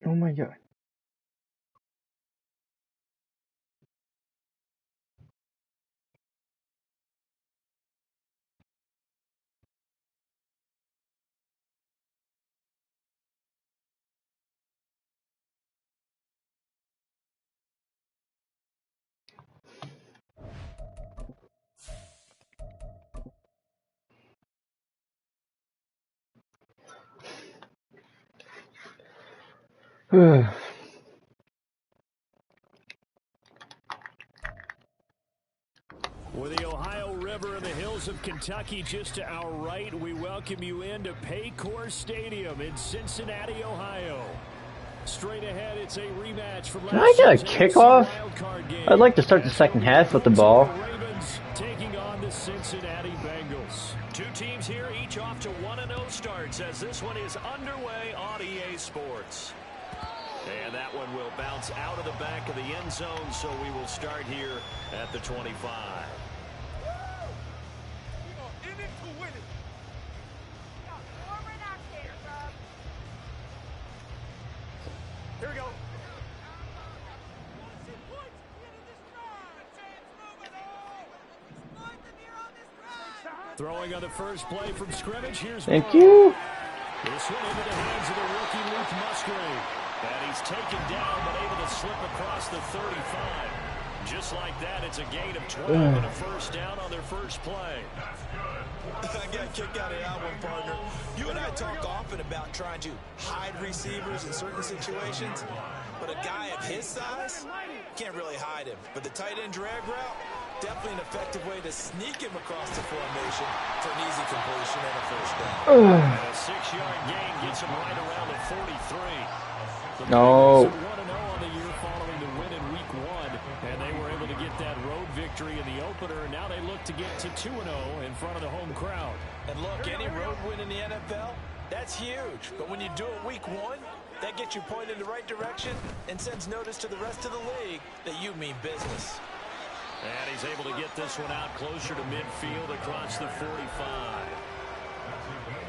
Oh my god. With the Ohio River and the hills of Kentucky just to our right, we welcome you into Paycor Stadium in Cincinnati, Ohio. Straight ahead, it's a rematch from Can I get a kickoff? I'd like to start the second half with the ball. Ravens taking on the Cincinnati Bengals. Two teams here, each off to 1-0 starts as this one is underway on EA Sports. And that one will bounce out of the back of the end zone, so we will start here at the 25. Here we go. Throwing on the first play from scrimmage. Here's Thank you. This one into the hands of the rookie Luke Musgrave. And he's taken down, but able to slip across the 35. Just like that, it's a gain of 12 and a first down on their first play. I got a kick out of that one, partner. You and I talk often about trying to hide receivers in certain situations, but a guy of his size can't really hide him. But the tight end drag route, definitely an effective way to sneak him across the formation for an easy completion and a first down. And a 6-yard gain gets him right around the 43. The No. Bengals are 1-0 on the year following the win in Week 1, and they were able to get that road victory in the opener, and now they look to get to 2-0 in front of the home crowd. And look, any road win in the NFL, that's huge. But when you do it Week 1, that gets you pointed in the right direction and sends notice to the rest of the league that you mean business. And he's able to get this one out closer to midfield across the 45.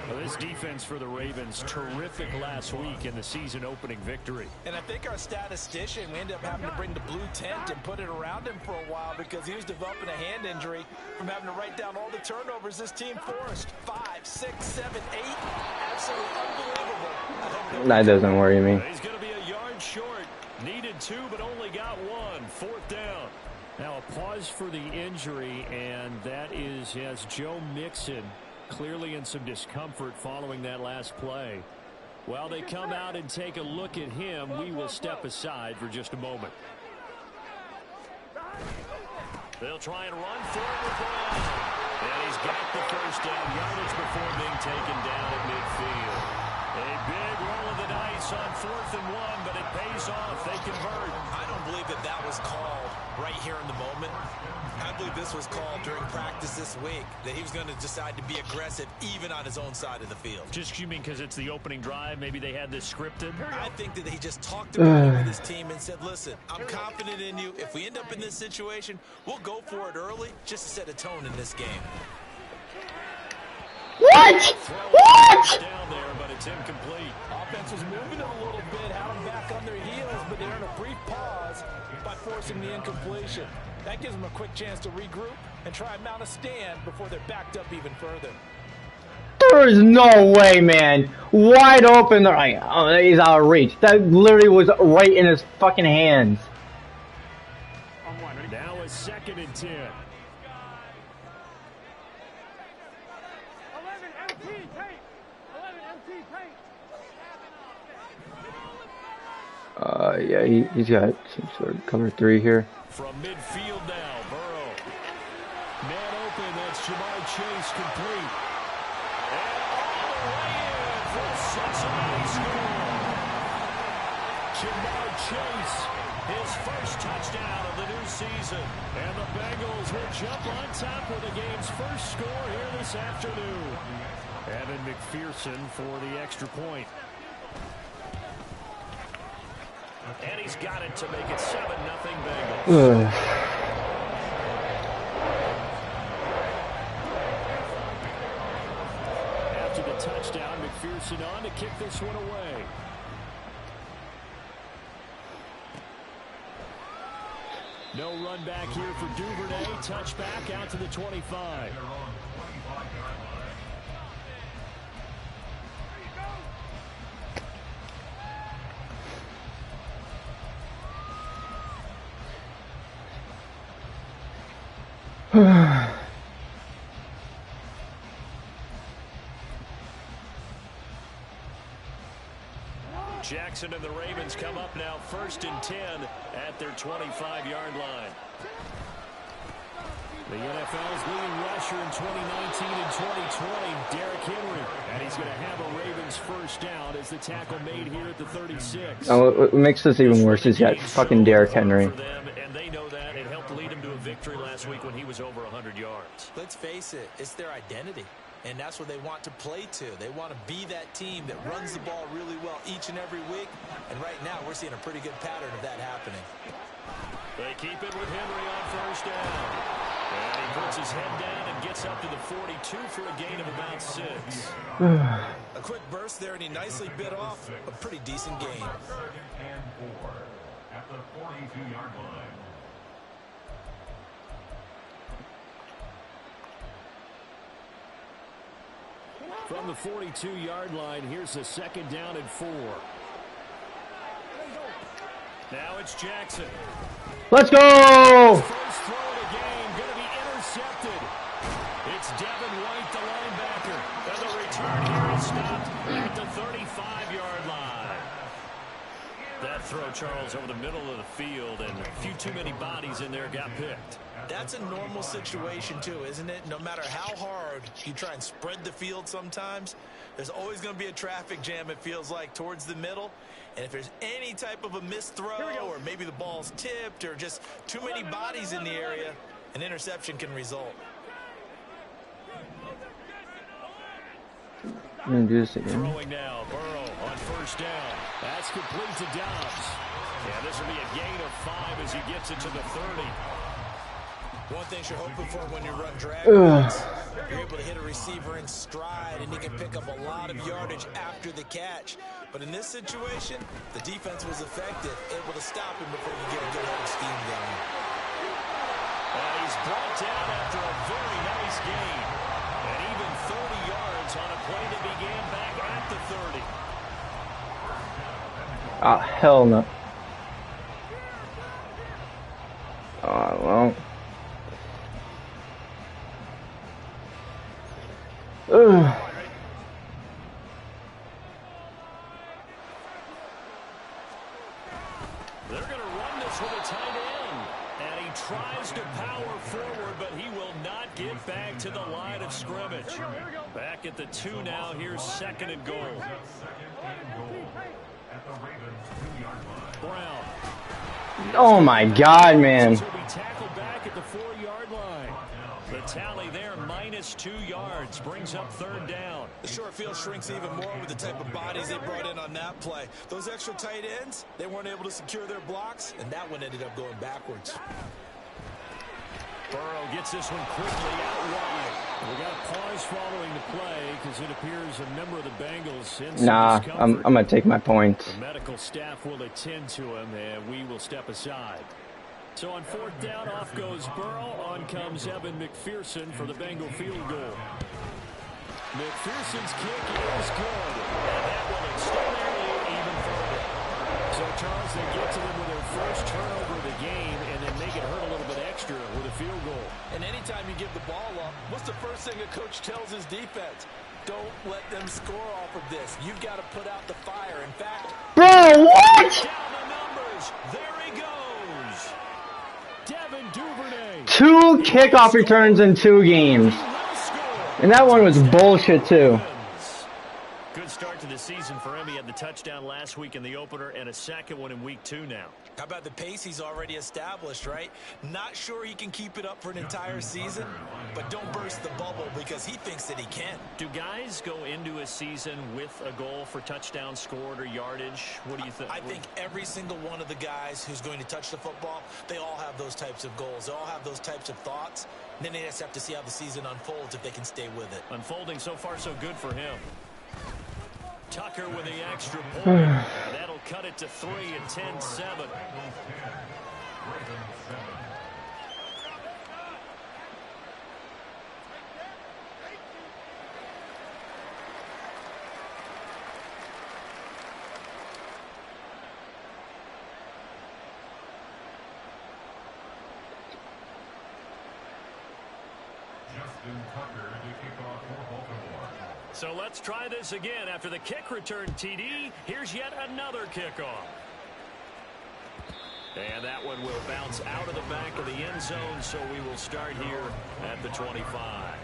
Well, this defense for the Ravens, terrific last week in the season opening victory. And I think our statistician, we ended up having to bring the blue tent and put it around him for a while because he was developing a hand injury from having to write down all the turnovers this team forced. 5, 6, 7, 8. Absolutely unbelievable. That doesn't worry me. He's going to be a yard short. Needed 2, but only got 1. 4th down. Now a pause for the injury, and that is as Joe Mixon clearly in some discomfort following that last play. While they come out and take a look at him, we will step aside for just a moment. They'll try and run forward with Brown. And he's got the first down yardage before being taken down at midfield. A big roll of the dice on 4th and 1, but it pays off. They convert. I don't believe that that was called right here in the moment. I believe this was called during practice this week, that he was going to decide to be aggressive even on his own side of the field. Just you mean because it's the opening drive? Maybe they had this scripted? I think that he just talked about it with his team and said, listen, I'm confident in you. If we end up in this situation, we'll go for it early just to set a tone in this game. What? What? Down there, but it's incomplete. Offense was moving a little bit, had them back on their heels, but they're in a brief pause by forcing the incompletion. That gives them a quick chance to regroup and try and mount a stand before they're backed up even further. There is no way, man. Wide open. He's out of reach. That literally was right in his fucking hands. Now a 2nd and 10. 11 MT tape. 11 MT tape. Yeah, he's got some sort of cover 3 here. From midfield now, Burrow. Man open, that's Jamar Chase complete. And all the way in for Cincinnati score. Jamar Chase, his first touchdown of the new season. And the Bengals will jump on top with the game's first score here this afternoon. Evan McPherson for the extra point. And he's got it to make it 7-0 Bengals. After the touchdown, McPherson on to kick this one away. No run back here for Duvernay. Touchback out to the 25. Jackson and the Ravens come up now 1st and 10 at their 25-yard line. The NFL's leading rusher in 2019 and 2020, Derrick Henry. And he's going to have a Ravens first down as the tackle made here at the 36. Oh, what makes this even worse is you got fucking Derrick Henry. And they know that. It helped lead him to a victory last week when he was over 100 yards. Let's face it, it's their identity. And that's what they want to play to. They want to be that team that runs the ball really well each and every week. And right now, we're seeing a pretty good pattern of that happening. They keep it with Henry on first down. And he puts his head down and gets up to the 42 for a gain of about 6. A quick burst there, and he nicely bit off a pretty decent gain. And 4 at the 42-yard line. From the 42-yard line, here's a 2nd down and 4. Now it's Jackson. Let's go! First throw of the game, going to be intercepted. It's Devin White, the linebacker. And the return here is stopped at the 35-yard line. That throw, Charles, over the middle of the field, and a few too many bodies in there got picked. That's a normal situation, too, isn't it? No matter how hard you try and spread the field sometimes, there's always going to be a traffic jam, it feels like, towards the middle. And if there's any type of a missed throw or maybe the ball's tipped or just too many bodies in the area, an interception can result. I'm going to do this again. Throwing now, Burrow on first down. That's complete to Dobbs. Yeah, this will be a gain of 5 as he gets it to the 30. One thing you're hoping for when you run drag runs, you're able to hit a receiver in stride, and he can pick up a lot of yardage after the catch. But in this situation, the defense was effective, able to stop him before you get a good head of steam going. And he's brought down after a very nice gain. And even 30 yards on a play that began back at the 30. Ah, hell no. Well. Ugh. They're going to run this with a tight end. And he tries to power forward, but he will not get back to the line of scrimmage. Back at the 2 now. Here's 2nd and goal. Brown. Oh my God, man. Will be tackled back at the 4-yard line. The tally there, -2 yards, brings up 3rd down. The short field shrinks even more with the type of bodies they brought in on that play. Those extra tight ends, they weren't able to secure their blocks, and that one ended up going backwards. Burrow gets this one quickly out wide. We got a pause following the play because it appears a member of the Bengals in Nah, I'm going to take my points. The medical staff will attend to him, and we will step aside. So on 4th down, off goes Burrow. On comes Evan McPherson for the Bengal field goal. McPherson's kick is good. And that will extend their lead even further. So, Charles, they get to them with their first turnover of the game and then make it hurt a little bit extra with a field goal. And anytime you give the ball up, what's the first thing a coach tells his defense? Don't let them score off of this. You've got to put out the fire. In fact, Bro, what? Down the numbers. There he goes. Devin Duvernay. 2 kickoff returns in 2 games. And that one was bullshit, too. Good start to the season for him. He had the touchdown last week in the opener and a 2nd one in week 2 now. how about the pace he's already established, right? Not sure he can keep it up for an entire season, but don't burst the bubble because he thinks that he can. Do guys go into a season with a goal for touchdown scored or yardage? What do you think? I think every single one of the guys who's going to touch the football, they all have those types of goals. They all have those types of thoughts. And then they just have to see how the season unfolds if they can stay with it. Unfolding so far so good for him. Tucker with the extra point. That'll cut it to 3 at 10-7. So let's try this again. After the kick return TD, here's yet another kickoff. And that one will bounce out of the back of the end zone, so we will start here at the 25.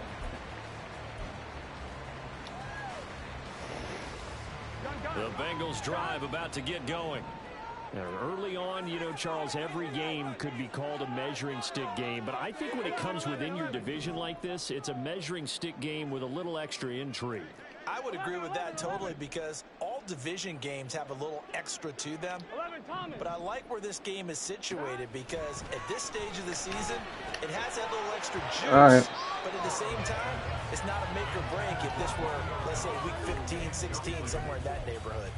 The Bengals drive about to get going. Now, early on, you know, Charles, every game could be called a measuring stick game. But I think when it comes within your division like this, it's a measuring stick game with a little extra intrigue. I would agree with that totally because all division games have a little extra to them. But I like where this game is situated because at this stage of the season, it has that little extra juice. All right. But at the same time, it's not a make or break if this were, let's say, week 15, 16, somewhere in that neighborhood.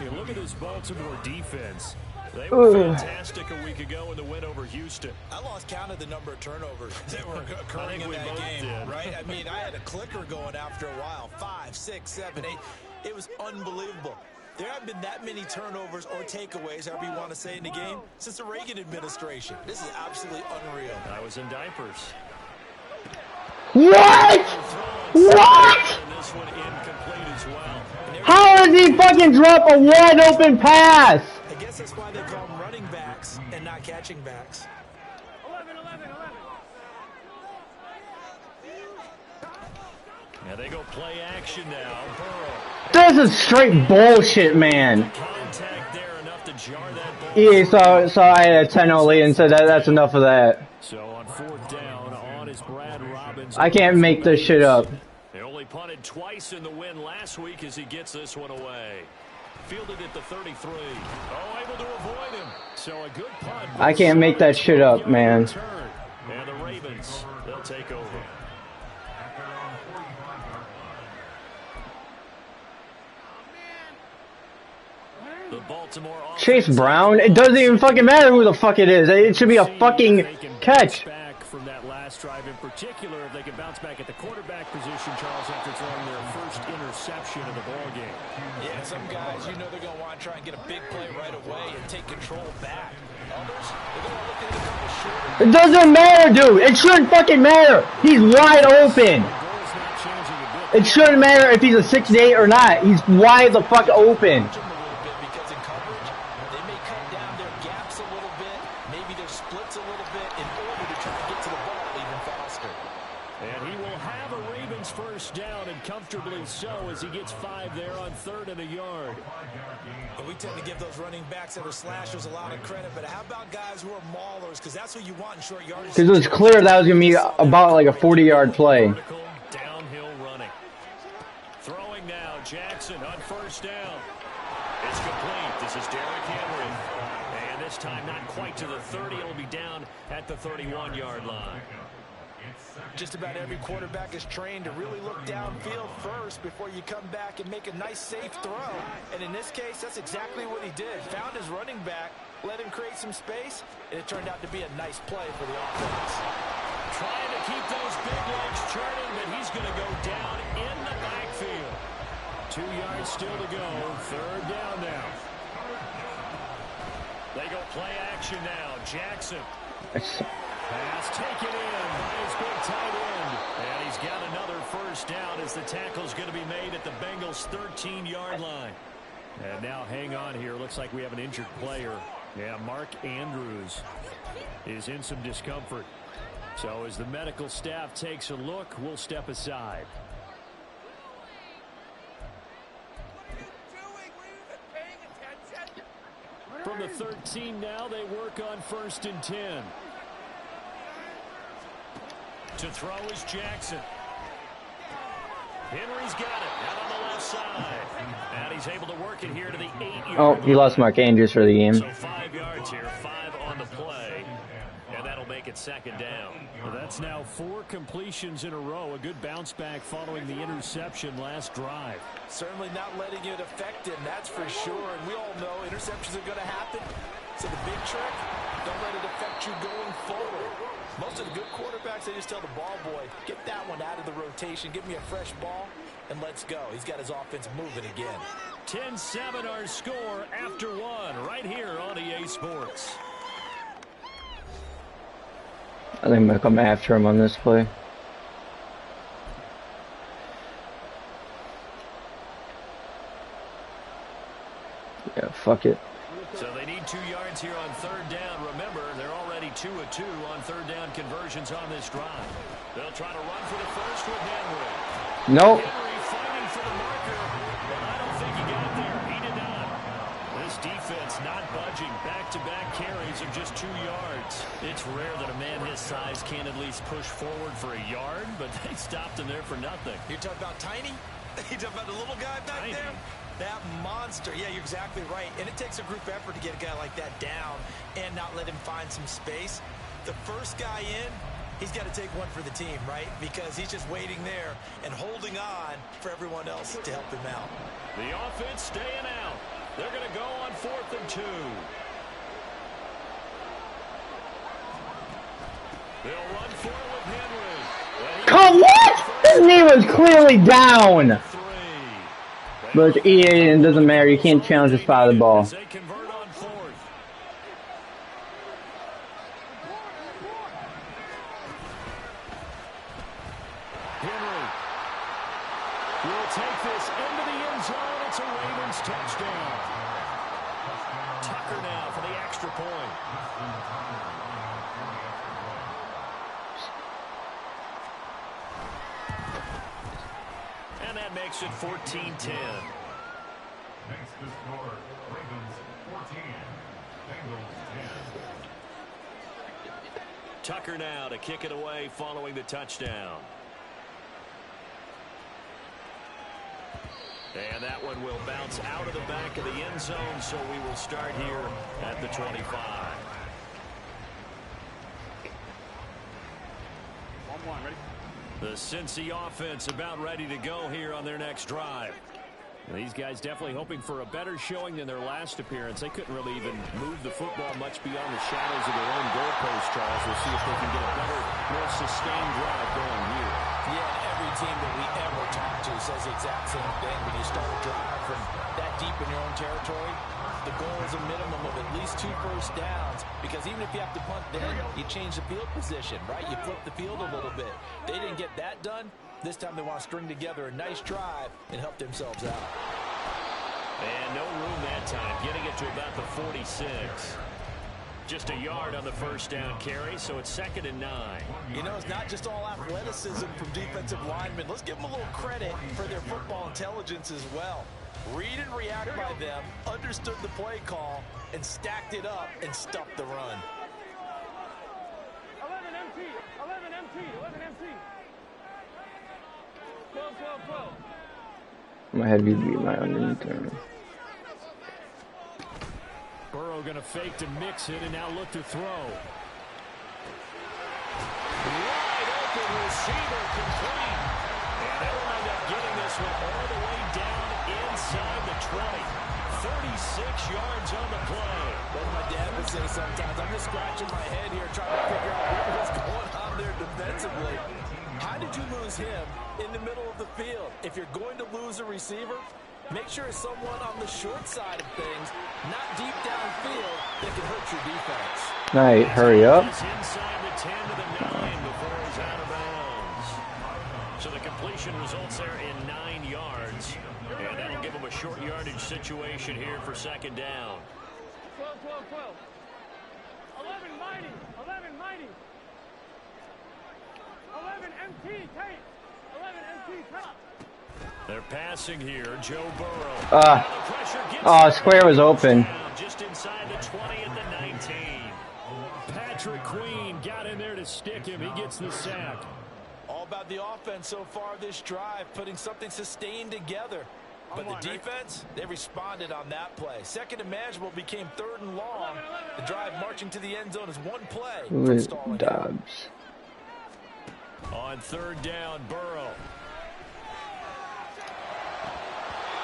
You look at this Baltimore defense. They were fantastic a week ago in the win over Houston. I lost count of the number of turnovers that were occurring in that game, right? I mean, I had a clicker going after a while. 5, 6, 7, 8. It was unbelievable. There haven't been that many turnovers or takeaways, however you want to say, in the game since the Reagan administration. This is absolutely unreal. I was in diapers. What? What? And this one incomplete as well. How does he fucking drop a wide open pass? I guess that's why they call them running backs and not catching backs. 11, 11, 11. Now they go play action now. Burrow. This is straight bullshit, man. Contact there enough to jar that ball. Yeah, so I had a 10-0 lead and said that's enough of that. So on fourth down, on is Brad Robbins. I can't make this shit up. They only punted twice in the win last week as he gets this one away. Fielded at the 33. Oh, able to avoid him. So a good punt. I can't make that shit up, man. And the Ravens, they'll take over. The Baltimore Chase Brown? It doesn't even fucking matter who the fuck it is. It should be a fucking catch. Back from that last drive in particular, if they can bounce back at the quarterback position, Charles, after throwing their first interception of the ball game. Yeah, some guys, you know they're going to want to try and get a big play right away and take control back. Others, they're going to look at a couple short. It doesn't matter, dude. It shouldn't fucking matter. He's wide open. It shouldn't matter if he's a 6'8" or not. He's wide the fuck open. Comfortably so as he gets 5 there on 3rd and a yard. And we tend to give those running backs that are slashers a lot of credit, but how about guys who are maulers? Because that's what you want in short yardage. Because it was clear that was going to be about like a 40-yard play. Downhill running. Throwing now, Jackson on first down. It's complete. This is Derrick Henry. And this time not quite to the 30. It'll be down at the 31-yard line. Just about every quarterback is trained to really look downfield first before you come back and make a nice, safe throw. And in this case, that's exactly what he did. Found his running back, let him create some space, and it turned out to be a nice play for the offense. Trying to keep those big legs churning, but he's going to go down in the backfield. 2 yards still to go. 3rd down now. They go play action now. Jackson. Pass taken in by his big tight end. And he's got another first down as the tackle's going to be made at the Bengals' 13-yard line. And now hang on here. Looks like we have an injured player. Yeah, Mark Andrews is in some discomfort. So as the medical staff takes a look, we'll step aside. From the 13 now, they work on 1st and 10. To throw is Jackson. Henry's got it out on the left side. And he's able to work it here to the 8-yard Oh, he lost Mark Andrews for the game. So 5 yards here, 5 on the play. And that'll make it 2nd down. Well, that's now 4 completions in a row. A good bounce back following the interception last drive. Certainly not letting it affect him, that's for sure. And we all know interceptions are going to happen. So the big trick, don't let it affect you going forward. Most of the good quarterbacks, they just tell the ball boy, get that one out of the rotation, give me a fresh ball, and let's go. He's got his offense moving again. 10-7 our score after 1 right here on EA Sports. I think I'm going to come after him on this play. Yeah, fuck it. So they need 2 yards here on third down. Remember, they're already 2 of 2 on third down conversions on this drive. They'll try to run for the first with Henry. Nope. Henry fighting for the marker, but I don't think he got there. He did not. This defense not budging. Back-to-back carries of just 2 yards. It's rare that a man his size can at least push forward for a yard, but they stopped him there for nothing. You're talking about tiny? You're talking about the little guy back Tiny. there? That monster. Yeah, you're exactly right. And it takes a group effort to get a guy like that down and not let him find some space. The first guy in, he's got to take one for the team, right? Because he's just waiting there and holding on for everyone else to help him out. The offense staying out. They're going to go on 4th and 2. They'll run for it with Henry. Come what? His knee was clearly down. 3. But it's EA and it doesn't matter. You can't challenge the spot of the ball. They convert on 4th. Henry will take this into the end zone. It's a Ravens touchdown. Tucker now for the extra point. And that makes it 14-10. Next to score, Ravens 14, Bengals 10. Tucker now to kick it away following the touchdown. And that one will bounce out of the back of the end zone, so we will start here at the 25. 1-1, ready? The Cincy offense about ready to go here on their next drive. These guys definitely hoping for a better showing than their last appearance. They couldn't really even move the football much beyond the shadows of their own goalpost, Charles. We'll see if they can get a better, more sustained drive going here. Yeah, every team that we ever talk to says the exact same thing. When you start a drive from that deep in your own territory, the goal is a minimum of at least 2 first downs, because even if you have to punt then, you change the field position, right? You flip the field a little bit. They didn't get that done. This time they want to string together a nice drive and help themselves out. And no room that time, getting it to about the 46. Just a yard on the first down carry, so it's 2nd and 9. You know, it's not just all athleticism from defensive linemen. Let's give them a little credit for their football intelligence as well. Read and react by them, understood the play call, and stacked it up and stuffed the run. 11 MT, 11 MT, 11 MT. 12, 12, 12. I'm gonna have you beat my underneath turn. Burrow going to fake to mix it and now look to throw. Wide open receiver complete. And they'll wind up getting this one all the way down inside the 20. 36 yards on the play. What my dad would say sometimes, I'm just scratching my head here trying to figure out what was going on there defensively. How did you lose him in the middle of the field? If you're going to lose a receiver, make sure it's someone on the short side of things, not deep downfield, that can hurt your defense. Night, hurry up. He's inside the 10 to the 9 before he's out of bounds. So the completion results there in 9 yards. And that'll give him a short yardage situation here for 2nd down. 12, 12, 12. 11 mighty, 11 mighty. 11 MT tight. 11 MT tight. They're passing here. Joe Burrow. Square was open. Just inside the 20 at the 19. Patrick Queen got in there to stick him. He gets the sack. All about the offense so far this drive, putting something sustained together. But the defense, they responded on that play. 2nd and manageable became 3rd and long. The drive marching to the end zone is one play from stalling out. Dobbs. On 3rd down, Burrow.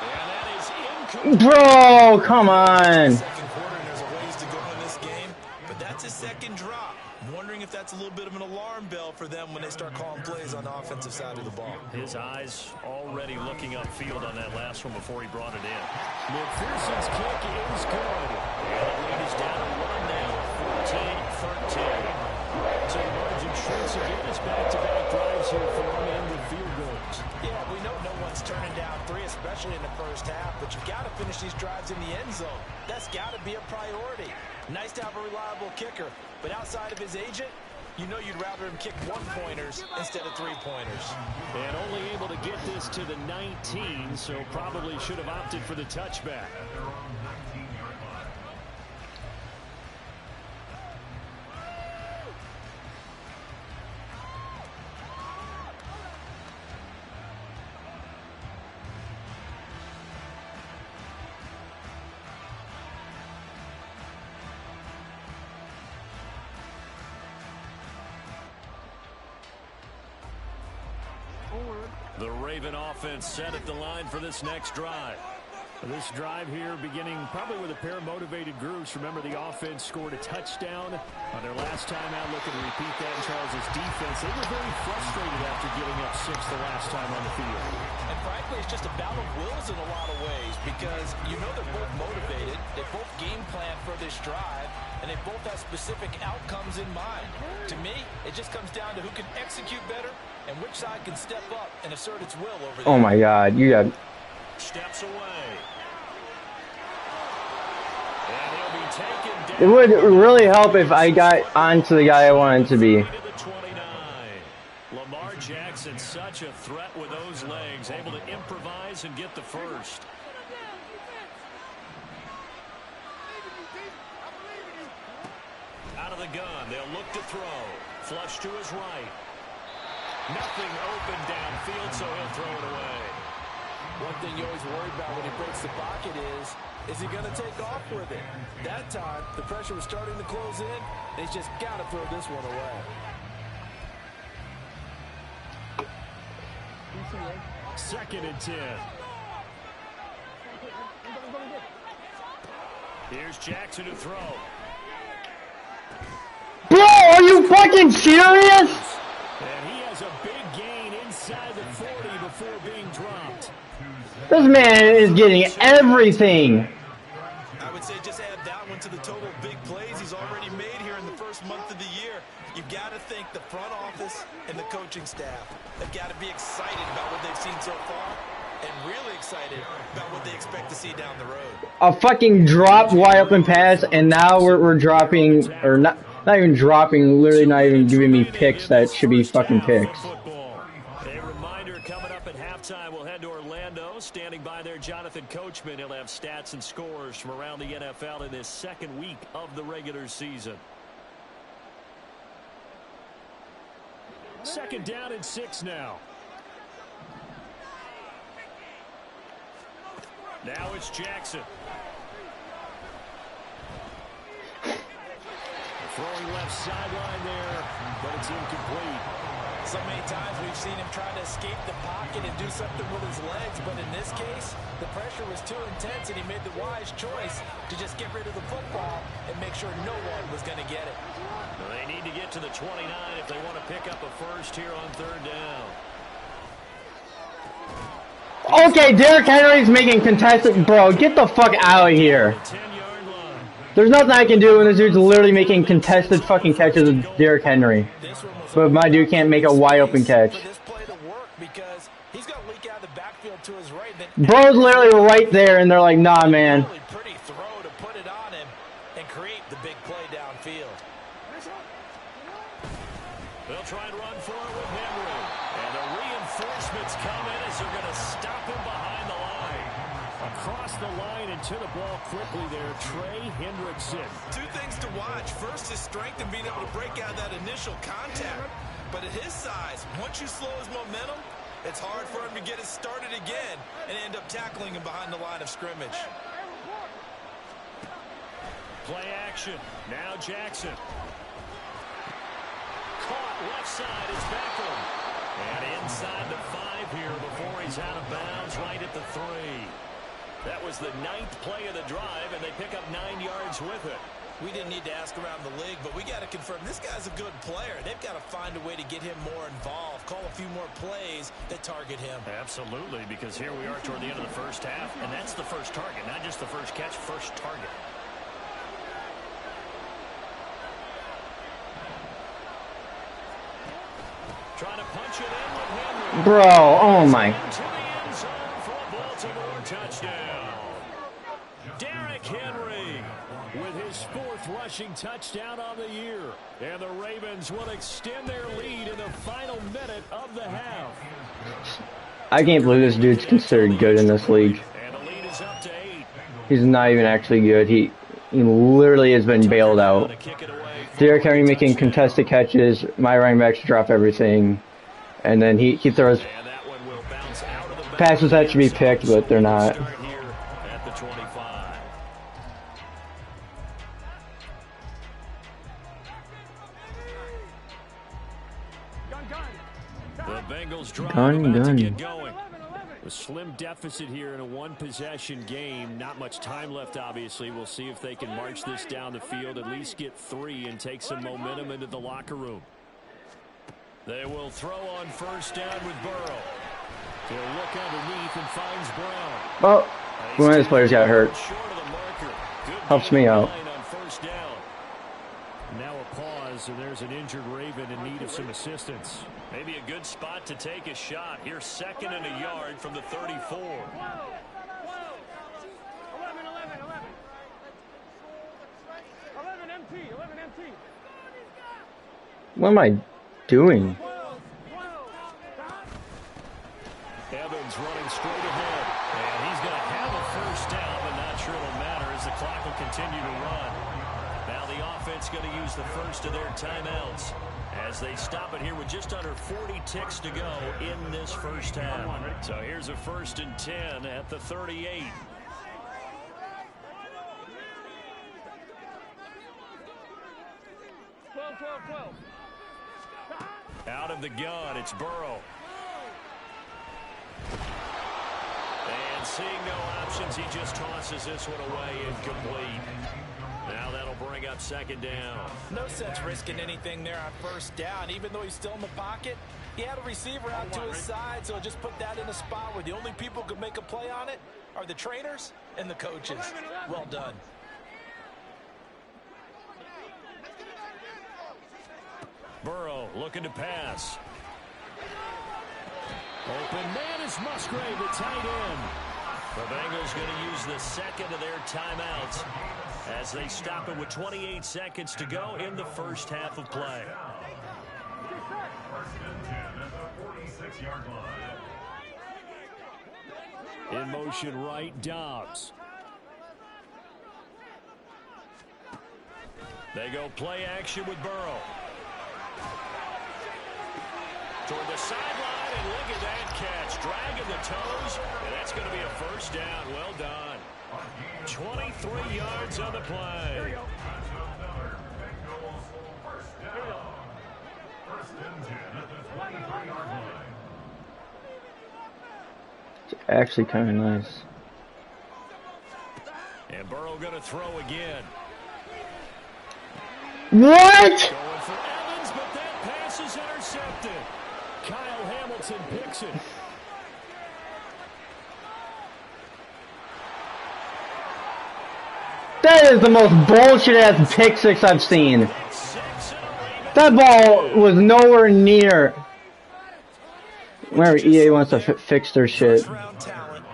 And that is incomplete. Bro, come on. Second quarter, and there's a ways to go in this game, but that's his 2nd drop. I'm wondering if that's a little bit of an alarm bell for them when they start calling plays on the offensive side of the ball. His eyes already looking upfield on that last one before he brought it in. McPherson's kick is good. And the lead is down to 1 now, 14-13. So the margin shrinks again. It's back-to-back drives here for him and the field goals. Yeah, we know no one's turning down 3, especially especially in the first half, but you've got to finish these drives in the end zone. That's got to be a priority. Nice to have a reliable kicker, but outside of his agent, you know you'd rather him kick one-pointers instead of three-pointers. And only able to get this to the 19, so probably should have opted for the touchback. The Raven offense set at the line for this next drive. This drive here beginning probably with a pair of motivated groups. Remember, the offense scored a touchdown on their last time out. Looking to repeat that in Charles' defense. They were very frustrated after giving up 6 the last time on the field. And frankly, it's just a battle of wills in a lot of ways because you know they're both motivated. They both game plan for this drive, and they both have specific outcomes in mind. To me, it just comes down to who can execute better and which side can step up and assert its will over there. Oh my God, you got. Steps away. And he'll be taken down. It would really help if I got onto the guy I wanted to be. Lamar Jackson, such a threat with those legs, able to improvise and get the first. Out of the gun, they'll look to throw. Flush to his right. Nothing open downfield, so he'll throw it away. One thing you always worry about when he breaks the pocket is he going to take off with it? That time, the pressure was starting to close in. He's just got to throw this one away. Second and 10. Here's Jackson to throw. Bro, are you fucking serious? And he has a big gain inside the 40 before being dropped. This man is getting everything. I would say just add that one to the total big plays he's already made here in the first month of the year. You've got to think the front office and the coaching staff have got to be excited about what they've seen so far and really excited about what they expect to see down the road. A fucking drop wide open pass, and now we're dropping, or not even dropping, literally not even giving me picks that should be fucking picks. A reminder coming up at halftime, we'll head to Orlando. Standing by there, Jonathan Coachman. He'll have stats and scores from around the NFL in this second week of the regular season. Second down and 6 now. Now it's Jackson. Throwing left sideline there, but it's incomplete. So many times we've seen him try to escape the pocket and do something with his legs, but in this case, the pressure was too intense and he made the wise choice to just get rid of the football and make sure no one was going to get it. Well, they need to get to the 29 if they want to pick up a first here on third down. Okay, Derrick Henry's making contested. Bro, get the fuck out of here. 10-yard line. There's nothing I can do when this dude's literally making contested fucking catches with Derrick Henry. But my dude can't make a wide open catch. Bro's literally right there, and they're like, nah, man. Pretty throw to put it on him and create the big play downfield. They'll try and run for it with Henry. And the reinforcements come in as they're going to stop him behind the line. Across the line and to the ball quickly there, Trey Hendrickson. Two things to watch. First, his strength and being able to break out that initial contact. But at his size, once you slow his momentum, it's hard for him to get it started again and end up tackling him behind the line of scrimmage. Play action. Now Jackson. Caught left side is Beckham. And inside the 5 here before he's out of bounds right at the 3. That was the 9th play of the drive, and they pick up 9 yards with it. We didn't need to ask around the league, but we got to confirm this guy's a good player. They've got to find a way to get him more involved, call a few more plays that target him. Absolutely, because here we are toward the end of the first half, and that's the first target, not just the first catch, first target. Trying to punch it in with Henry. Bro, oh my. To the end zone for a Baltimore touchdown. Derrick Henry with his 4th rushing touchdown on the year. And the Ravens will extend their lead in the final minute of the half. I can't believe this dude's considered good in this league. And the lead is up to 8. He's not even actually good. He literally has been bailed out. Derrick Henry making contested catches. My running backs drop everything. And then he throws passes that should be picked, but they're not. The Bengals drive about to get going. A slim deficit here in a one-possession game. Not much time left, obviously. We'll see if they can march this down the field, at least get 3 and take some momentum into the locker room. They will throw on first down with Burrow. He'll look underneath and finds Brown. Well, one of his players got hurt. Helps me out. Now a pause, and there's an injured Raven in need of some assistance. Maybe a good spot to take a shot. Here's 2nd and a yard from the 34. 11, 11 MT. What am I doing? Evans running straight ahead. And he's going to have a first down, but not sure it'll matter as the clock will continue to run. Now the offense going to use the first of their timeouts as they stop it here with just under 40 ticks to go in this first half. So here's a 1st and 10 at the 38. Out of the gun, it's Burrow. And seeing no options, he just tosses this one away incomplete. Now that'll bring up 2nd down. No sense risking anything there on first down. Even though he's still in the pocket, he had a receiver out to his side, so just put that in a spot where the only people who can make a play on it are the trainers and the coaches. Well done. Burrow looking to pass. Open man is Musgrave, the tight end. The Bengals going to use the 2nd of their timeouts as they stop it with 28 seconds to go in the first half of play. 1st and 10 at the 46-yard line. In motion right, Dobbs. They go play action with Burrow. Toward the sideline, and look at that catch. Dragging the toes, and that's going to be a first down. Well done. 23 yards on the play. That's another Bengals first down. 1st and 10 at the 23-yard line. It's actually kind of nice. And Burrow going to throw again. What? Going for Evans, but that pass is intercepted. Kyle Hamilton picks it. That is the most bullshit-ass pick six I've seen. That ball was nowhere near where EA wants to fix their shit. First-round talent,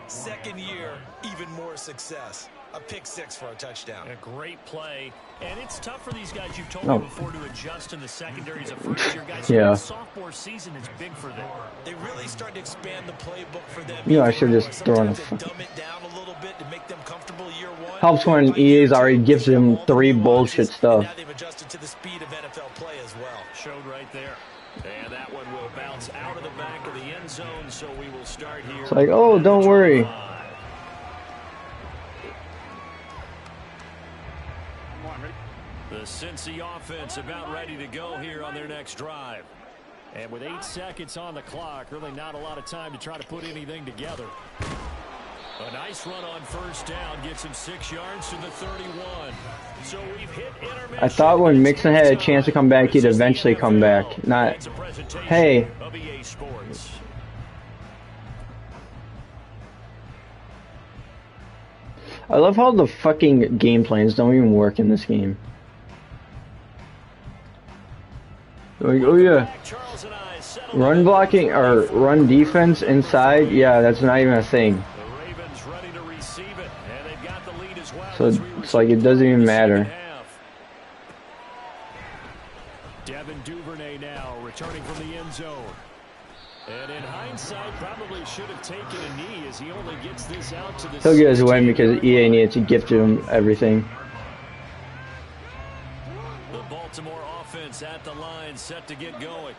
2nd year, even more success. A pick 6 for a touchdown. A great play. And it's tough for these guys, you've told me before, to adjust in the secondary as a first-year guy. So the sophomore season is big for them. They really started to expand the playbook for them. You know, I should have just thrown a... Dumb it down a little bit to make them comfortable year one. Helps when EA's already gives them 3 bullshit stuff. Now they've adjusted to the speed of NFL play as well. Showed right there. And that one will bounce out of the back of the end zone, so we will start here. It's like, oh, don't worry. The Cincy offense about ready to go here on their next drive. And with 8 seconds on the clock, really not a lot of time to try to put anything together. A nice run on first down gets him 6 yards to the 31. So we've hit intermission. I thought when Mixon had a chance to come back, he'd eventually come back. Not, hey. I love how the fucking game plans don't even work in this game. Like, oh yeah, run blocking or run defense inside, yeah, that's not even a thing. So it's like it doesn't even matter. Devin Duvernay now returning from the end zone. And in hindsight, probably should have taken a knee as he only gets this out to the He'll get his win because EA needed to gift him everything. The Baltimore offense at the line, set to get going.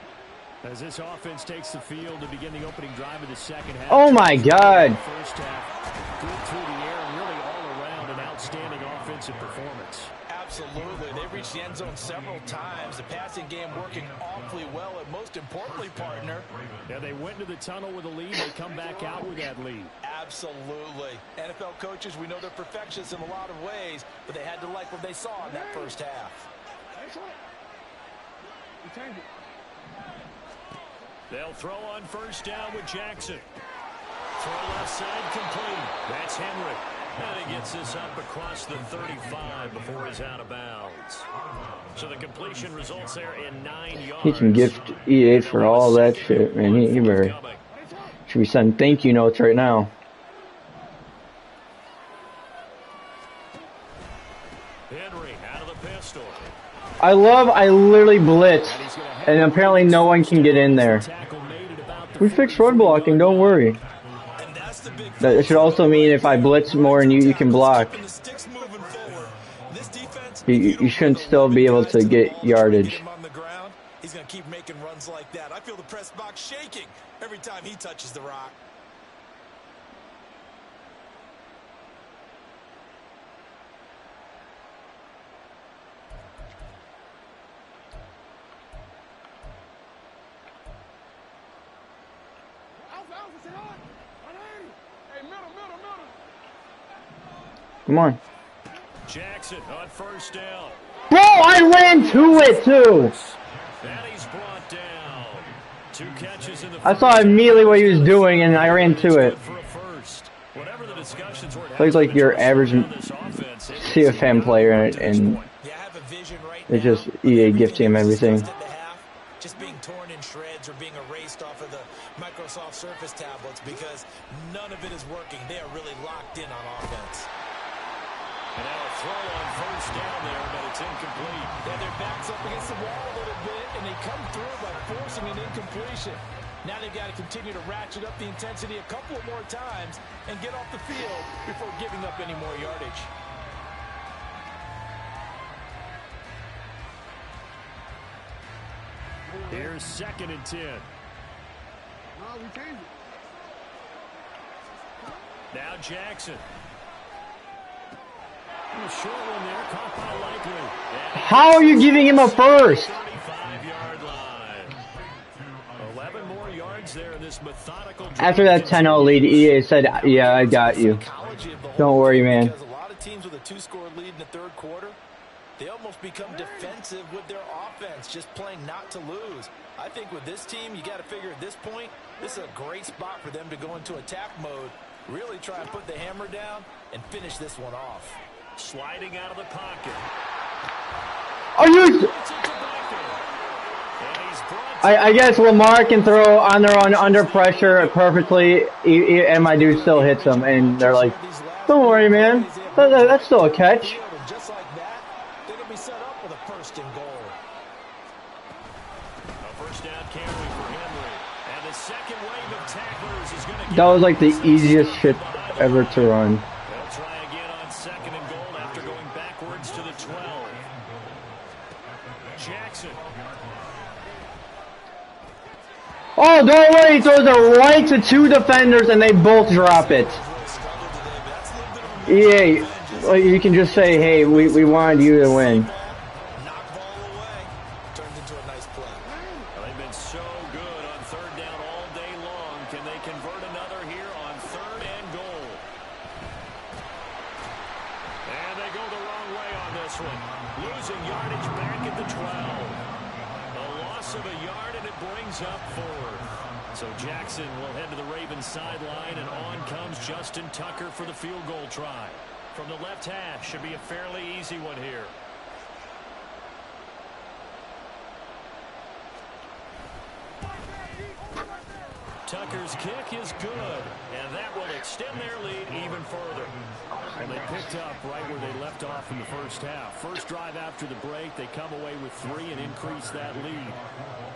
As this offense takes the field to begin the opening drive of the second half. Oh my God! First half, good through the air and really all around an outstanding offensive performance. Absolutely. They reached the end zone several times. The passing game working awfully well, and most importantly, partner. Yeah, they went into the tunnel with a lead. They come back out with that lead. Absolutely. NFL coaches, we know they're perfectionists in a lot of ways, but they had to like what they saw in that first half. They'll throw on first down with Jackson. Throw left side complete. That's Henry. And he gets this up across the 35 before he's out of bounds. So the completion results there in 9 yards. He can gift EA for all that shit, man. He better should be sending thank you notes right now. Henry out of the pistol. I literally blitz, and apparently no one can get in there. We fixed road blocking, don't worry. That should also mean if I blitz more and you can block. You shouldn't still be able to get yardage. He's going to keep making runs like that. I feel the press box shaking every time he touches the rock. Come on. Jackson on first down. Bro, I ran to it too. And he's brought down. 2 catches in the I saw immediately what he was doing and I ran to it. Whatever the discussions were, Looks like your average CFM player and it's just EA gifting him everything. Just being torn in shreds or being erased off of the Microsoft Surface tablets because none of it is working. They are really locked in on offense. And now a throw on first down there, but it's incomplete. Yeah, their backs up against the wall a little bit, and they come through by forcing an incompletion. Now they've got to continue to ratchet up the intensity a couple more times and get off the field before giving up any more yardage. Here's 2nd and 10. Now Jackson. A short one there, caught by Likely. How are you giving him a first? 35-yard line. 11 more yards there in this methodical. After that 10-0 lead, EA said, yeah, I got you. Don't worry, man. Because a lot of teams with a 2-score lead in the third quarter, they almost become defensive with their offense, just playing not to lose. I think with this team, you got to figure at this point, this is a great spot for them to go into attack mode, really try and put the hammer down and finish this one off. Sliding out of the pocket. Are you? I guess Lamar can throw on their own under pressure perfectly, and my dude still hits them, and they're like, "Don't worry, man. That's still a catch." Just like that, they're gonna be set up with a 1st and goal. A first down carry for Henry, and the second wave of tacklers is going to. That was like the easiest shit ever to run. They'll try again on 2nd and goal after going backwards to the 12. Jackson. Oh, don't worry. He throws it right to 2 defenders, and they both drop it. EA, well, you can just say, hey, we wanted you to win. Knock ball away. Turned into a nice play. Well, they've been so good on 3rd down all day long. Can they convert another here on 3rd and goal? And they go the wrong way on this one. Losing yardage back at the 12. A loss of a yard, and it brings up 4th. So Jackson will head to the Ravens sideline, and on comes Justin Tucker for the field goal try. From the left hash, should be a fairly easy one here. Tucker's kick is good, and that will extend their lead even further. And they picked up right where they left off in the first half. First drive after the break, they come away with 3 and increase that lead.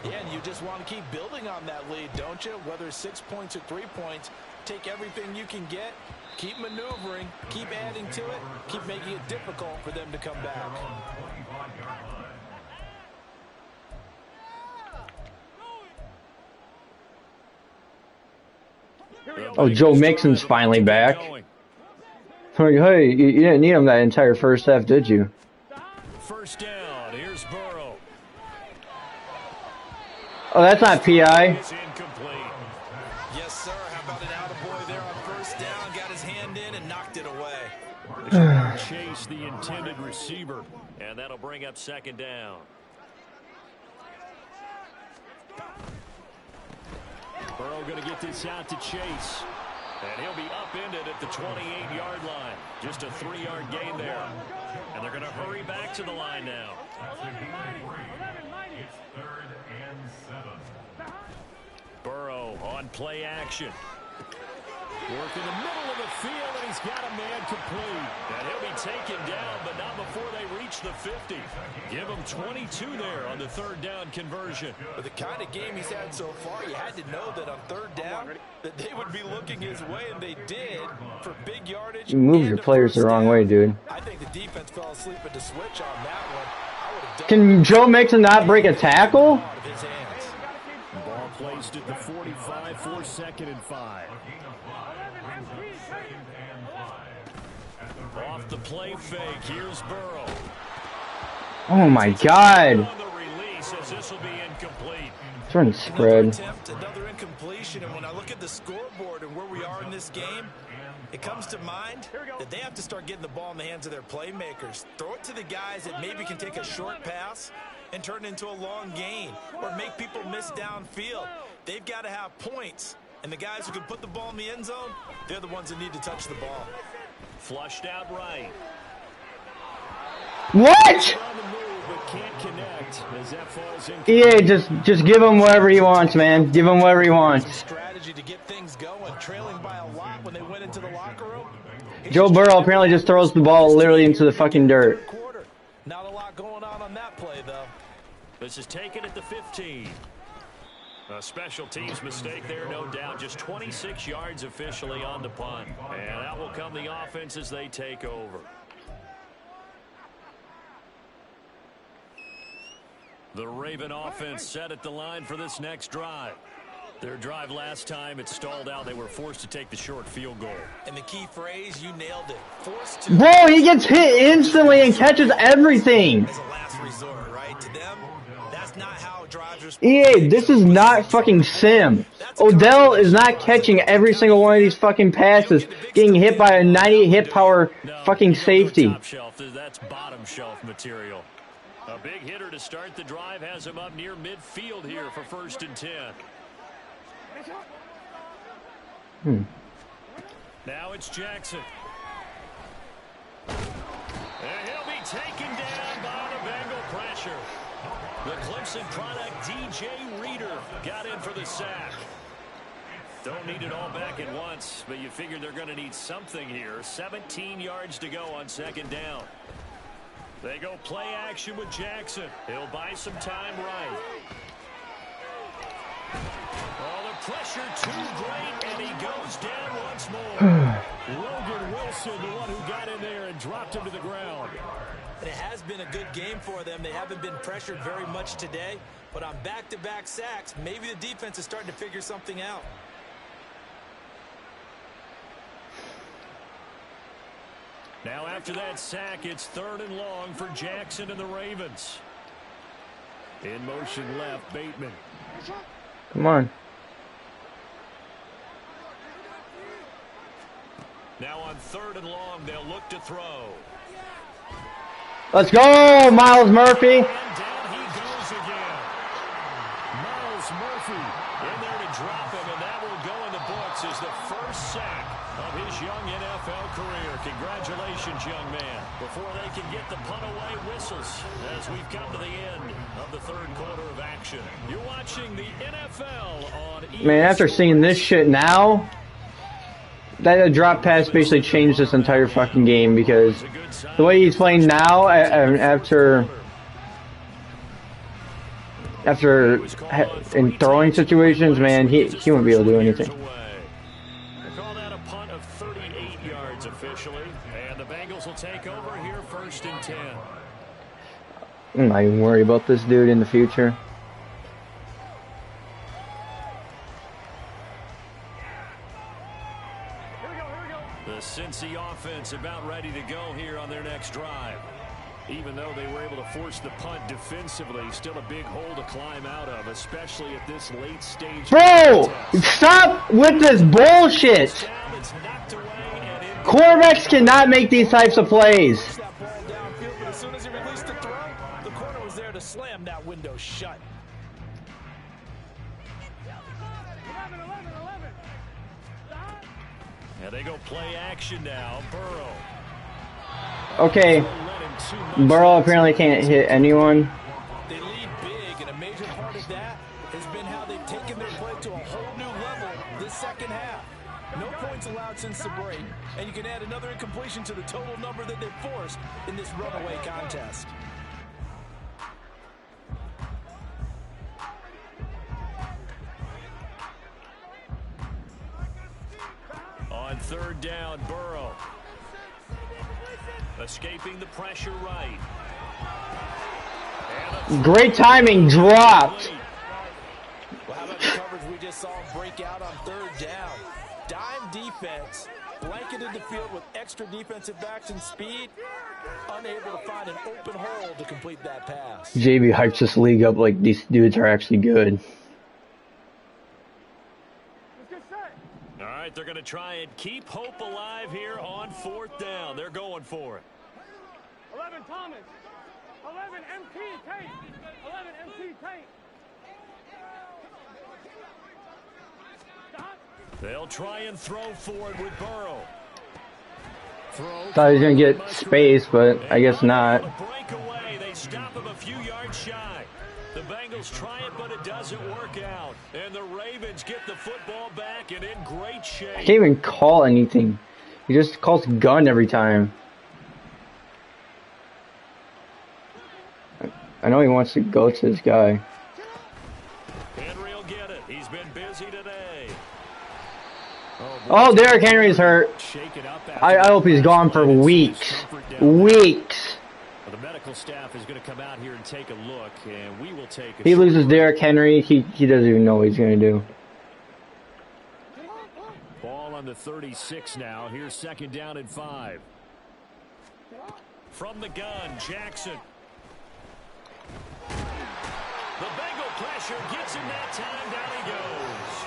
Yeah, and you just want to keep building on that lead, don't you? Whether it's 6 points or 3 points, take everything you can get, keep maneuvering, keep adding to it, keep making it difficult for them to come back. Oh, Joe Mixon's finally back. Like, hey, you didn't need him that entire first half, did you? First down, here's Burrow. Oh, that's not PI. It's incomplete. Yes, sir. How about an attaboy there on first down? Got his hand in and knocked it away. Chase the intended receiver, and that'll bring up second down. Burrow going to get this out to Chase. And he'll be upended at the 28-yard line. Just a 3-yard gain there. And they're going to hurry back to the line now. It's 3rd and 7. Burrow on play action. Work in the middle of the field, and he's got a man complete. And he'll be taken down, but not before they reach the 50. Give him 22 there on the 3rd down conversion. With the kind of game he's had so far, you had to know that on 3rd down that they would be looking his way, and they did for big yardage. You move your players the wrong way, dude. I think the defense fell asleep at the switch on that one. Can Joe Mixon not break a tackle? Ball placed at the 45 for 2nd and 5. Off the play fake, here's Burrow. Oh my God. On the release, as this will be incomplete. Turn spread. Another incompletion, and when I look at the scoreboard and where we are in this game, it comes to mind that they have to start getting the ball in the hands of their playmakers. Throw it to the guys that maybe can take a short pass and turn it into a long gain or make people miss downfield. They've got to have points, and the guys who can put the ball in the end zone, they're the ones that need to touch the ball. Flushed out right. What? On the move, but can't connect as that falls in. EA, just give him whatever he wants, man. Give him whatever he wants. Strategy to get things going, trailing by a lot when they went into the locker room. Joe Burrow apparently just throws the ball literally into the fucking dirt. Not a lot going on that play, though. This is taken at the 15. A special teams mistake there, no doubt. Just 26 yards officially on the punt. And out will come the offense as they take over. The Raven offense set at the line for this next drive. Their drive last time, it stalled out. They were forced to take the short field goal. And the key phrase, you nailed it. Forced to. Bro, he gets hit instantly and catches everything. As a last resort, right? To them, that's not how drives are supposed EA, this is not fucking sim. Odell is not catching every single one of these fucking passes, getting hit by a 98 hit power fucking safety. Top shelf, that's bottom shelf material. A big hitter to start the drive has him up near midfield here for 1st and 10. Now it's Jackson. And he'll be taken down by the Bengal pressure. The Clemson product, DJ Reader, got in for the sack. Don't need it all back at once, but you figure they're going to need something here. 17 yards to go on 2nd down. They go play action with Jackson. He'll buy some time right. Oh, the pressure too great, and he goes down once more. Logan Wilson, the one who got in there and dropped him to the ground. And it has been a good game for them. They haven't been pressured very much today, but on back-to-back sacks, maybe the defense is starting to figure something out. Now after that sack, it's 3rd and long for Jackson and the Ravens. In motion left, Bateman. Come on. Now on 3rd and long, they'll look to throw. Let's go, Miles Murphy. And down he goes again. Miles Murphy in there to drop him, and that will go in the books as the first sack of his young NFL career. Congratulations, young man. Before they can get the punt away, whistles as we've come to the end of the 3rd quarter of action. You're watching the NFL on ESPN. Man, after seeing this shit now, that drop pass basically changed this entire fucking game because the way he's playing now, after in throwing situations, man, he won't be able to do anything. They call that a punt of 38 yards officially, and the Bengals will take over here 1st and 10. I'm not even worried about this dude in the future. The Cincy offense about ready to go here on their next drive. Even though they were able to force the punt defensively, still a big hole to climb out of, especially at this late stage. Bro, stop with this bullshit. Quarterbacks cannot make these types of plays. As soon as he released the throw, the corner was there to slam that window shut. 11, 11, 11. And they go play action now. Burrow. Okay, Burrow apparently can't hit anyone. They lead big, and a major part of that has been how they've taken their play to a whole new level this second half. No points allowed since the break, and you can add another incompletion to the total number that they've forced in this runaway contest. On 3rd down, Burrow. Escaping the pressure right. Great timing, dropped. Well, how about the coverage we just saw break out on 3rd down? Dime defense, blanketed the field with extra defensive backs and speed, unable to find an open hole to complete that pass. JB hypes this league up like these dudes are actually good. All right, they're going to try and keep hope alive here on 4th down. They're going for it. 11 Thomas. 11 MT Tate. 11 MT Tate. They'll try and throw for it with Burrow. Thought he was gonna get space, but I guess not. Breakaway. They stop him a few yards shy. The Bengals try it, but it doesn't work out. And the Ravens get the football back and in great shape. He can't even call anything. He just calls gun every time. I know he wants to go to this guy. Henry will get it. He's been busy today. Oh, Derrick Henry's hurt. I hope he's gone for weeks. Weeks. The medical staff is going to come out here and take a look, and we will take a He loses Derrick Henry, he doesn't even know what he's going to do. Ball on the 36 now. Here's 2nd down and 5. From the gun, Jackson. The Bengal pressure gets him that time. Down he goes.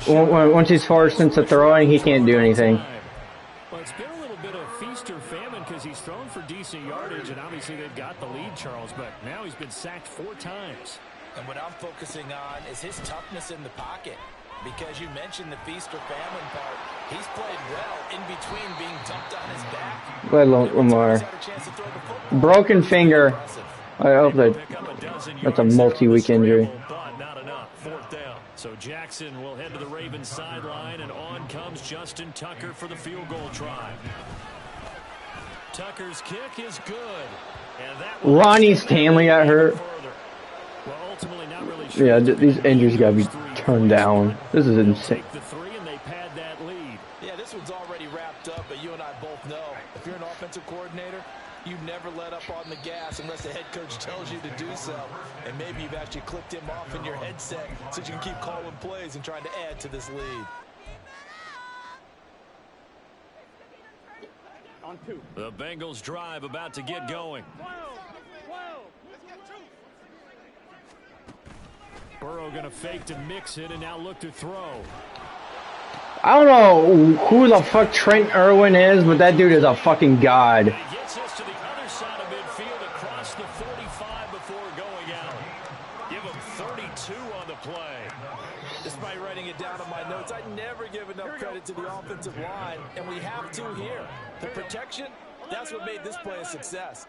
Yeah, once he's forced into throwing, he can't do anything. Well, it's been a little bit of feast or famine because he's thrown for decent yardage, and obviously they've got the lead, Charles, but now he's been sacked 4 times. And what I'm focusing on is his toughness in the pocket. Because you mentioned the feast or famine part. He's played well in between being dumped on his back. Let Lamar. Broken finger. I hope that's a multi-week injury. But not enough. 4th down. So Jackson will head to the Ravens sideline, and on comes Justin Tucker for the field goal try. Tucker's kick is good. And that Ronnie Stanley got hurt. Well, ultimately not really sure. Yeah, these injuries got to be turned down. This is insane. The 3 and they pad that lead. Yeah, this one's already wrapped up, but you and I both know if you're an offensive coordinator, you never let up on the gas unless the head coach tells you to do so. And maybe you've actually clicked him off in your headset so you can keep calling plays and trying to add to this lead. On 2. The Bengals drive about to get going. 12. Burrow going to fake to mix it and now look to throw. I don't know who the fuck Trent Irwin is, but that dude is a fucking god. He gets us to the other side of midfield across the 45 before going out. Give him 32 on the play. Despite writing it down on my notes, I never give enough credit to the offensive line, and we have to here. The protection, that's what made this play a success.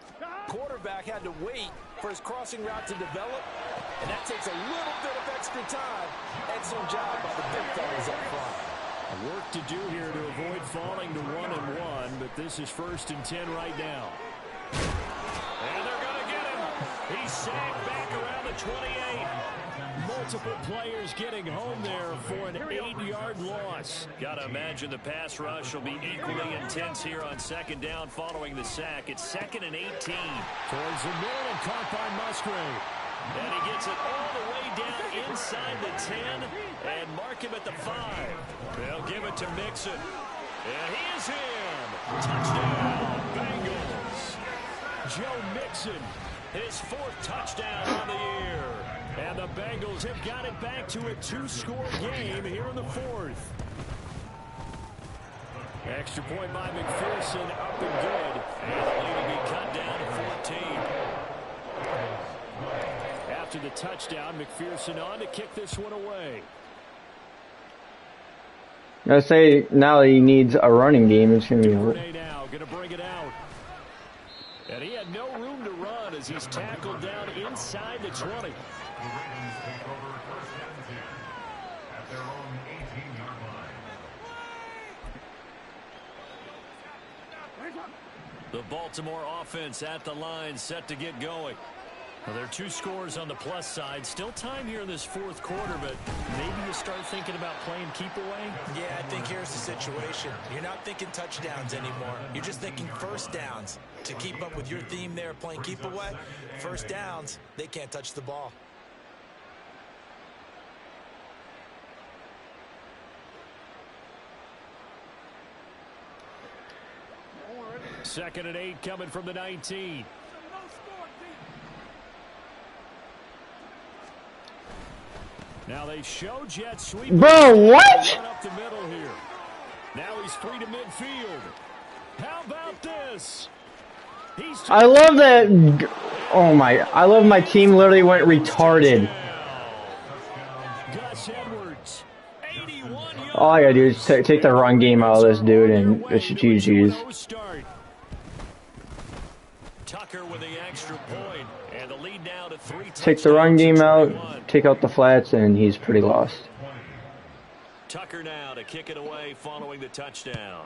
Quarterback had to wait for his crossing route to develop, and that takes a little bit of extra time. Excellent job by the big fellas up front. A This is 1st and 10 right now. And they're going to get him. He's sagged back around the 28. Multiple players getting home there for an 8-yard loss. Got to imagine the pass rush will be equally intense here on 2nd down following the sack. It's 2nd and 18. Towards the middle and caught by Musgrave. And he gets it all the way down inside the 10 and mark him at the 5. They'll give it to Mixon. And he is in. Touchdown, Bengals. Joe Mixon, his 4th touchdown on the year. And the Bengals have got it back to a 2-score game here in the 4th. Extra point by McPherson, up and good. And the lead will be cut down to 14. After the touchdown, McPherson on to kick this one away. I say now that he needs a running game, it's going to be now going to bring it out. And he had no room to run as he's tackled down inside the 20. The Ravens take over 1st and 10 at their own 18-yard line. The Baltimore offense at the line, set to get going. Well, there are 2 scores on the plus side. Still time here in this 4th quarter, but maybe you start thinking about playing keep away? Yeah, I think here's the situation. You're not thinking touchdowns anymore. You're just thinking 1st downs. To keep up with your theme there, playing keep away, 1st downs, they can't touch the ball. Second and 8 coming from the 19. Now they show jet sweep. Bro, what? Up the middle here. Now he's free to midfield. How about this? I love that. Oh my! I love my team. Literally went retarded. Gus Edwards, 81 yards. All I gotta do is take the run game out of this dude, and it's GG's. Tucker with the extra point, and the lead now to 3. Take the run game out, take out the flats, and he's pretty lost. Tucker now to kick it away following the touchdown.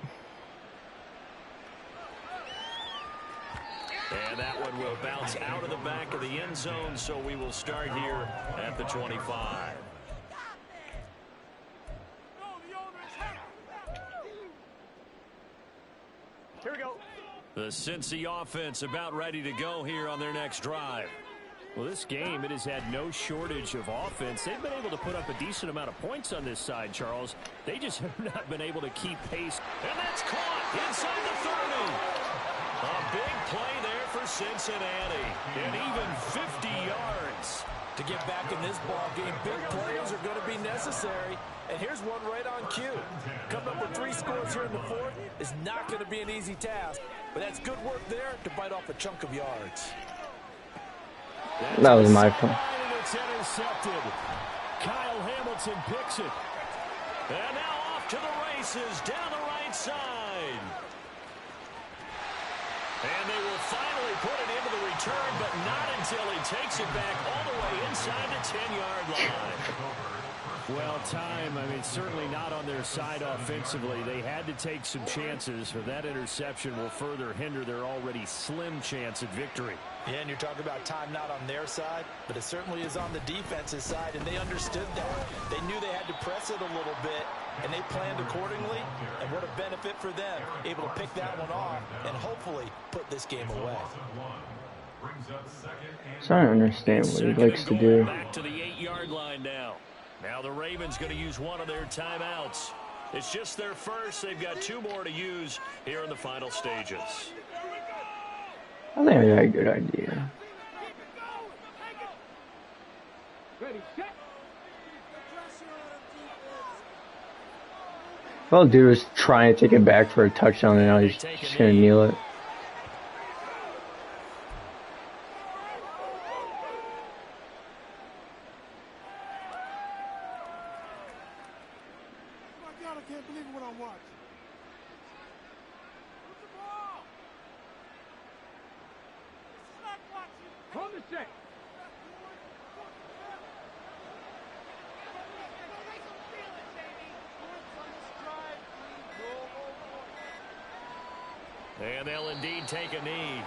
And that one will bounce out of the back of the end zone, so we will start here at the 25. Here we go. The Cincy offense about ready to go here on their next drive. Well, this game, it has had no shortage of offense. They've been able to put up a decent amount of points on this side, Charles. They just have not been able to keep pace. And that's caught inside the 30. A big play there for Cincinnati. And even 50 yards. To get back in this ball game, big plays are going to be necessary. And here's one right on cue. Coming up with 3 scores here in the 4th is not going to be an easy task. But that's good work there to bite off a chunk of yards. That was my fault. It's intercepted. Kyle Hamilton picks it. And now off to the races down the right side. And they will finally put it into the return, but not until he takes it back all the way inside the 10-yard line. Well, time, I mean, certainly not on their side offensively. They had to take some chances, but that interception will further hinder their already slim chance at victory. Yeah, and you're talking about time not on their side, but it certainly is on the defense's side, and they understood that. They knew they had to press it a little bit, and they planned accordingly, and what a benefit for them, able to pick that one off and hopefully put this game away. So I don't understand what he likes to do. Back to the 8-yard line now. Now the Ravens going to use one of their timeouts. It's just their first. They've got 2 more to use here in the final stages. I think I got a good idea. Well, dude was trying to take it back for a touchdown, and now he's just going to kneel it. I can't believe what I'm watching. From the set. And they'll indeed take a knee.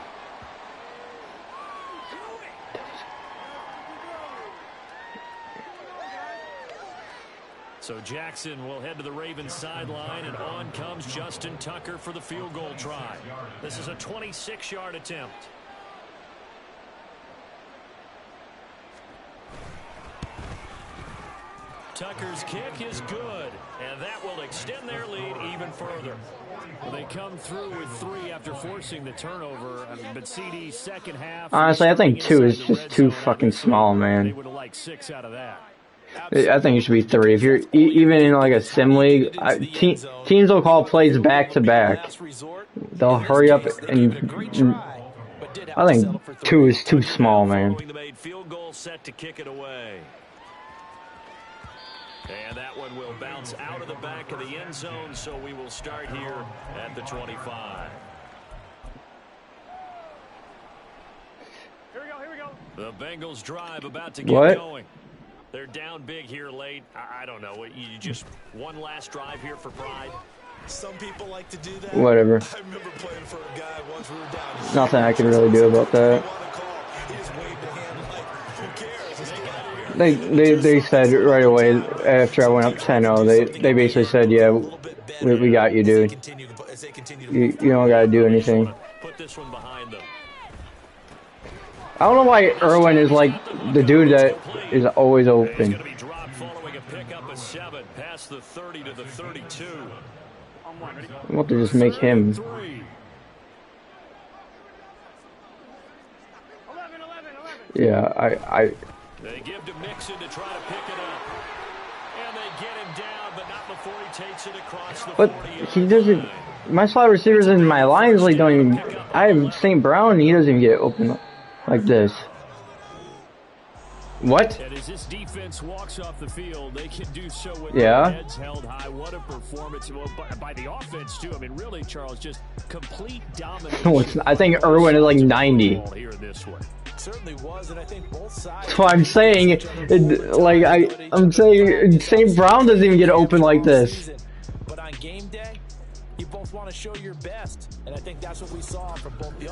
So Jackson will head to the Ravens sideline, and on comes Justin Tucker for the field goal try. This is a 26-yard attempt. Tucker's kick is good, and that will extend their lead even further. Well, they come through with 3 after forcing the turnover, but CD's second half. Honestly, I think 2 is just too fucking small, man. They would have liked 6 out of that. I think it should be 3. If you're even in like a sim league, teams will call plays back to back. They'll hurry up and I think 2 is too small, man. Field goal set to kick it away. And that one will bounce out of the back of the end zone, so we will start here at the 25. Here we go. The Bengals drive about to get going. They're down big here late. I don't know. You just one last drive here for pride? Some people like to do that. Whatever. I remember playing for a guy once we were down. Nothing I can really do about that. They said right away after I went up 10-0, they basically said, yeah, we got you, dude. You don't got to do anything. Put this one behind them. I don't know why Irwin is like the dude that is always open. It's going to be dropped following a pickup of 7 past the 30 to the 32. I want to just make him. 3. Yeah, I They give to Mixon to try to pick it up. And they get him down, but not before he takes it across the 40. But he doesn't. My slot receivers in my Lions League don't even. I have St. Brown, and he doesn't even get open like this. What? And as this defense walks off the field, they can do so with their heads held high. What a performance by the offense, too. I mean, really, Charles, just complete domination. I think Irwin is like 90. Here in this one. Certainly was, and I think both sides. That's what I'm saying. I'm saying St. Brown doesn't even get open like this. But on game day, you both want to show your best, and I think that's what we saw from both the